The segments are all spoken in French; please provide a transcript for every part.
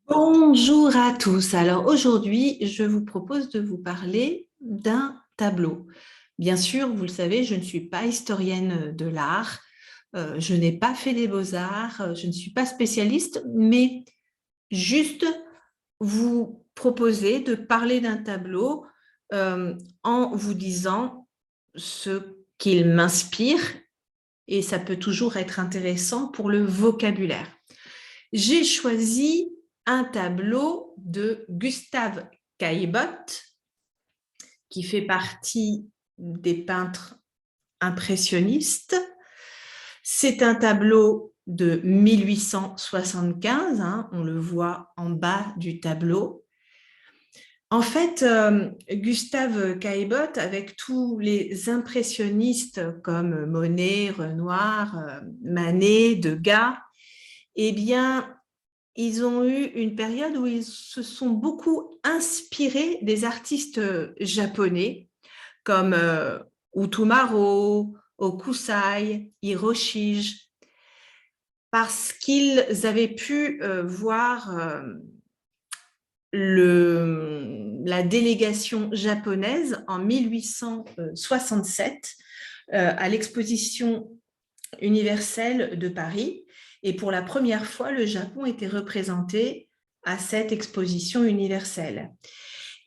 Bonjour à tous. Alors aujourd'hui, je vous propose de vous parler d'un tableau. Bien sûr, vous le savez, je ne suis pas historienne de l'art, je n'ai pas fait les beaux-arts, je ne suis pas spécialiste, mais juste vous proposer de parler d'un tableau en vous disant ce qu'il m'inspire et ça peut toujours être intéressant pour le vocabulaire. J'ai choisi un tableau de Gustave Caillebotte, qui fait partie des peintres impressionnistes. C'est un tableau de 1875, hein, on le voit en bas du tableau. En fait, Gustave Caillebotte, avec tous les impressionnistes comme Monet, Renoir, Manet, Degas, eh bien, ils ont eu une période où ils se sont beaucoup inspirés des artistes japonais comme Utumaro, Hokusai, Hiroshige, parce qu'ils avaient pu voir la délégation japonaise en 1867 à l'exposition universelle de Paris. Et pour la première fois, le Japon était représenté à cette exposition universelle.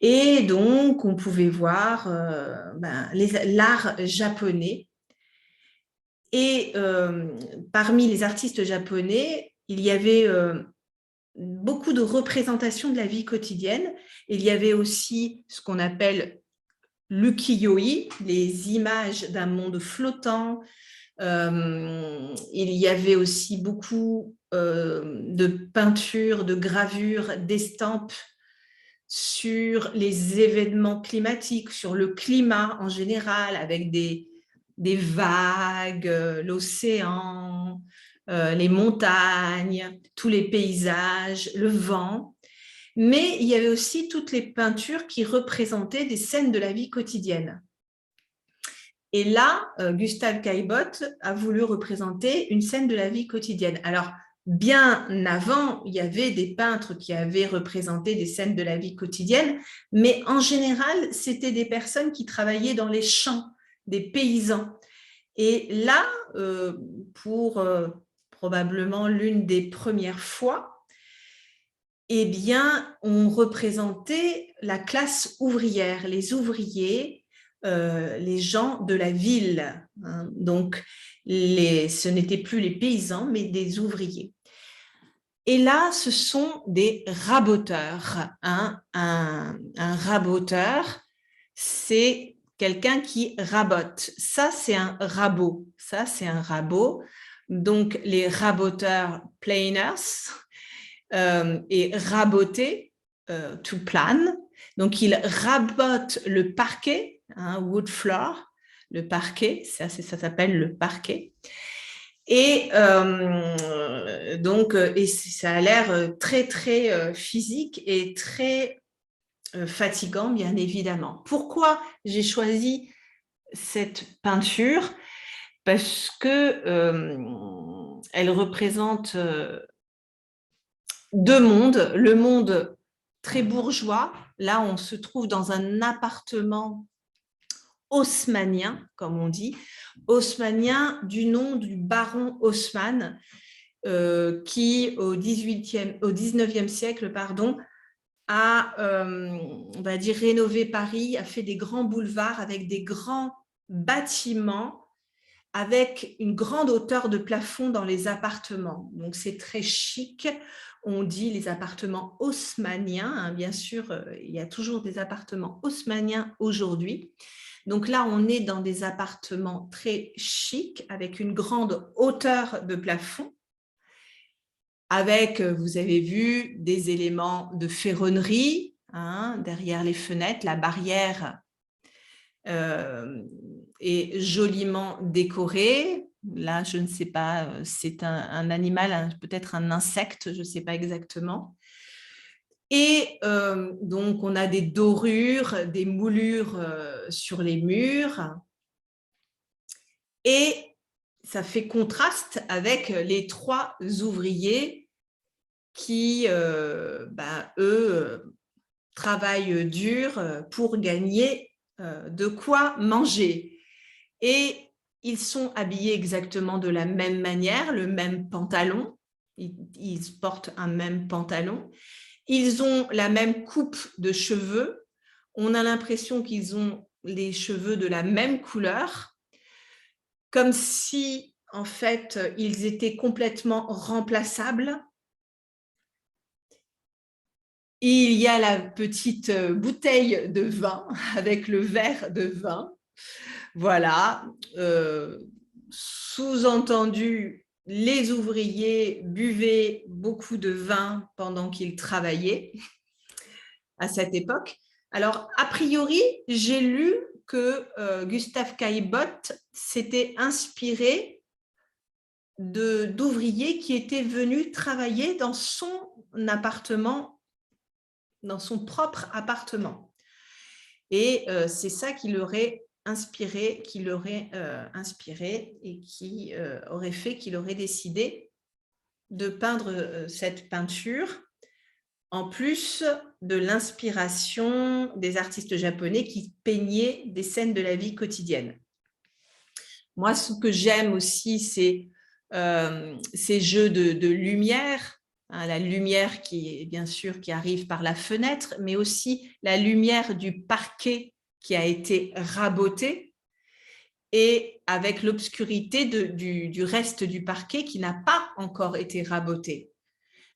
Et donc, on pouvait voir l'art japonais. Et parmi les artistes japonais, il y avait beaucoup de représentations de la vie quotidienne. Il y avait aussi ce qu'on appelle l'ukiyo-e, les images d'un monde flottant. Il y avait aussi beaucoup de peintures, de gravures, d'estampes sur les événements climatiques, sur le climat en général, avec des vagues, l'océan, les montagnes, tous les paysages, le vent. Mais il y avait aussi toutes les peintures qui représentaient des scènes de la vie quotidienne. Et là, Gustave Caillebotte a voulu représenter une scène de la vie quotidienne. Alors, bien avant, il y avait des peintres qui avaient représenté des scènes de la vie quotidienne, mais en général, c'était des personnes qui travaillaient dans les champs, des paysans. Et là, pour probablement l'une des premières fois, eh bien, on représentait la classe ouvrière, les ouvriers, les gens de la ville, hein. Donc, ce n'étaient plus les paysans, mais des ouvriers. Et là, ce sont des raboteurs, hein. Un raboteur, c'est quelqu'un qui rabote. Ça, c'est un rabot. Ça, c'est un rabot. Donc, les raboteurs planers et raboter, to plan. Donc, il rabote le parquet, hein, wood floor, le parquet, ça s'appelle le parquet. Et donc, et ça a l'air très, très physique et très fatigant, bien évidemment. Pourquoi j'ai choisi cette peinture? Parce que elle représente deux mondes. Le monde très bourgeois, là, on se trouve dans un appartement haussmannien, comme on dit, haussmannien du nom du baron Haussmann, qui au 19e siècle, pardon, a, on va dire, rénové Paris, a fait des grands boulevards avec des grands bâtiments, avec une grande hauteur de plafond dans les appartements. Donc, c'est très chic. On dit les appartements haussmanniens, hein. Bien sûr, il y a toujours des appartements haussmanniens aujourd'hui. Donc là, on est dans des appartements très chics, avec une grande hauteur de plafond, avec, vous avez vu, des éléments de ferronnerie, hein, derrière les fenêtres, la barrière est joliment décorée. Là, je ne sais pas, c'est un animal, peut-être un insecte, je ne sais pas exactement. Et donc, on a des dorures, des moulures sur les murs. Et ça fait contraste avec les trois ouvriers qui, eux, travaillent dur pour gagner de quoi manger. Et ils sont habillés exactement de la même manière, le même pantalon. Ils portent un même pantalon. Ils ont la même coupe de cheveux. On a l'impression qu'ils ont les cheveux de la même couleur, comme si, en fait, ils étaient complètement remplaçables. Il y a la petite bouteille de vin avec le verre de vin. Voilà. Sous-entendu, les ouvriers buvaient beaucoup de vin pendant qu'ils travaillaient à cette époque. Alors, a priori, j'ai lu que Gustave Caillebotte s'était inspiré d'ouvriers qui étaient venus travailler dans son appartement, dans son propre appartement. Et c'est ça qui l'aurait inspiré, et qui aurait fait qu'il aurait décidé de peindre cette peinture, en plus de l'inspiration des artistes japonais qui peignaient des scènes de la vie quotidienne. Moi, ce que j'aime aussi, c'est ces jeux de lumière, hein, la lumière qui, bien sûr, qui arrive par la fenêtre, mais aussi la lumière du parquet qui a été raboté, et avec l'obscurité du reste du parquet qui n'a pas encore été raboté.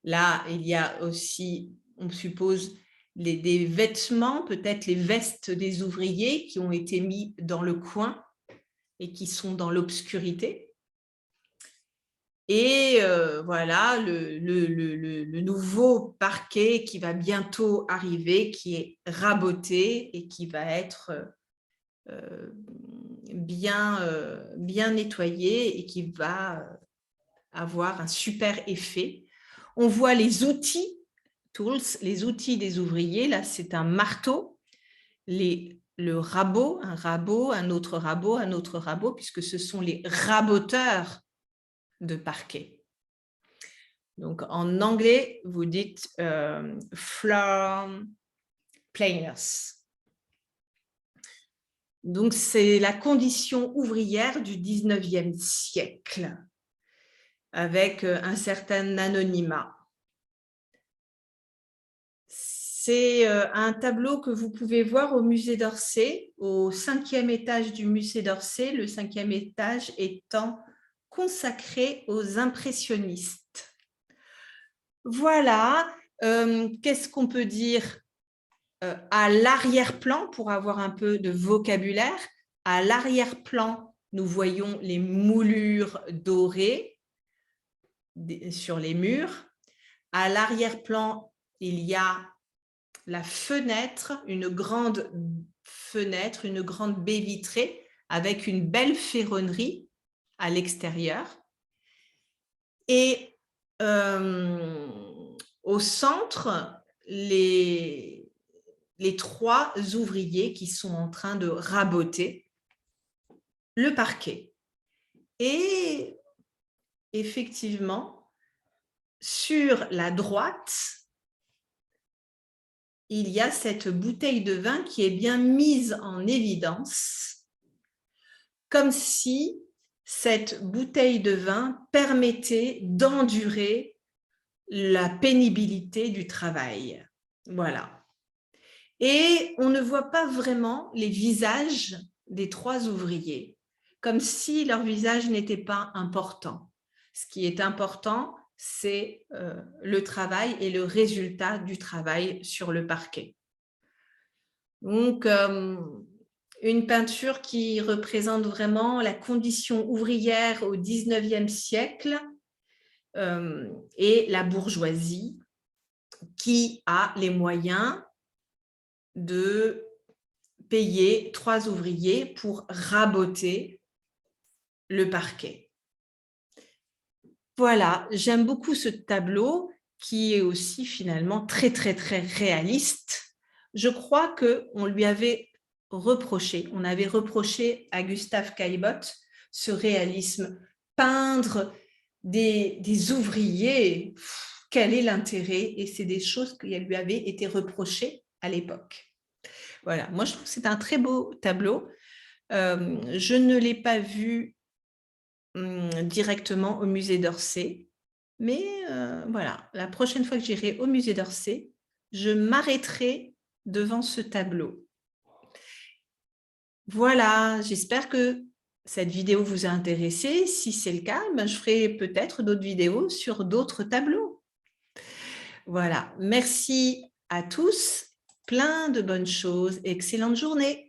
Là, il y a aussi, on suppose, des vêtements, peut-être les vestes des ouvriers qui ont été mis dans le coin et qui sont dans l'obscurité. Et voilà, le nouveau parquet qui va bientôt arriver, qui est raboté et qui va être bien nettoyé et qui va avoir un super effet. On voit les outils, tools, les outils des ouvriers. Là, c'est un marteau, le rabot, un autre rabot, puisque ce sont les raboteurs de parquet. Donc, en anglais, vous dites floor planers. Donc, c'est la condition ouvrière du 19e siècle, avec un certain anonymat. C'est un tableau que vous pouvez voir au musée d'Orsay, au 5e étage du musée d'Orsay, le 5e étage étant consacré aux impressionnistes. Voilà, qu'est-ce qu'on peut dire à l'arrière-plan pour avoir un peu de vocabulaire? À l'arrière-plan, nous voyons les moulures dorées sur les murs. À l'arrière-plan, il y a la fenêtre, une grande baie vitrée avec une belle ferronnerie à l'extérieur. Et au centre, les 3 ouvriers qui sont en train de raboter le parquet. Et effectivement, sur la droite, il y a cette bouteille de vin qui est bien mise en évidence, comme si cette bouteille de vin permettait d'endurer la pénibilité du travail. Voilà. Et on ne voit pas vraiment les visages des 3 ouvriers, comme si leur visage n'était pas important. Ce qui est important, c'est le travail et le résultat du travail sur le parquet. Donc, une peinture qui représente vraiment la condition ouvrière au 19e siècle et la bourgeoisie qui a les moyens de payer 3 ouvriers pour raboter le parquet. Voilà, j'aime beaucoup ce tableau qui est aussi finalement très, très, très réaliste. Je crois qu'on lui avait reproché, à Gustave Caillebotte ce réalisme, peindre des ouvriers quel est l'intérêt, et c'est des choses qui lui avaient été reprochées à l'époque. Voilà, moi je trouve que c'est un très beau tableau. Je ne l'ai pas vu directement au musée d'Orsay, mais voilà, la prochaine fois que j'irai au musée d'Orsay, je m'arrêterai devant ce tableau. Voilà, j'espère que cette vidéo vous a intéressé. Si c'est le cas, ben, je ferai peut-être d'autres vidéos sur d'autres tableaux. Voilà, merci à tous, plein de bonnes choses, excellente journée.